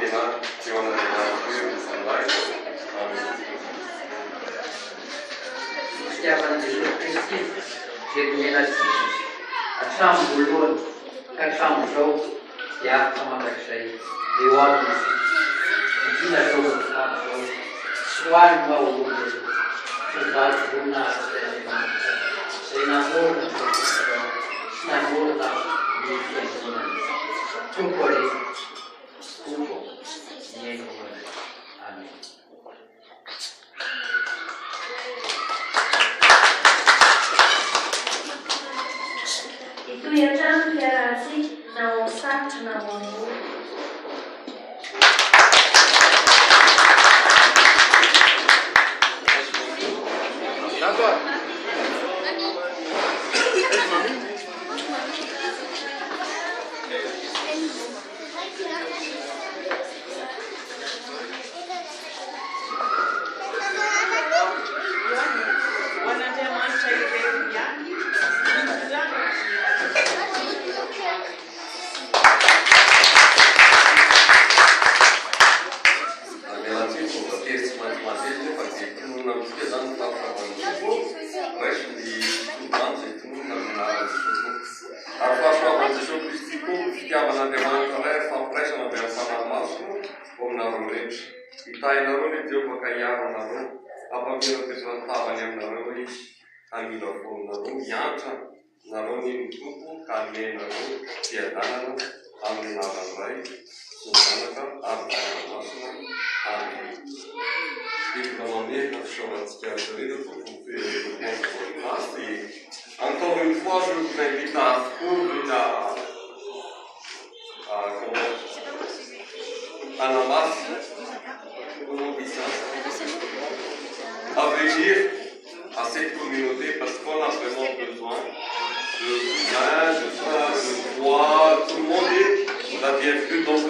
tena eo anatin'ny misandraiky. Fitiavana Jesosy Kristy, Jeremia hatramin'ny voalohany ka hatramin'izao dia afaka mandrakizay eo aby indrindra zao hatramin'izao tsy hoany mahory tovavy voninahitra zay Andriamanitra zay namorona sy namorona ny fiangonana tompo ary tompo ny aingoana. Amen. Itoy an-trano fiaraha-tsy na ao sarotra na ao amboa. Encore une fois, je vous invite à la masse, à venir à cette communauté parce qu'on a vraiment besoin de soins, de foi. Tout le monde est la bienvenue. Donc,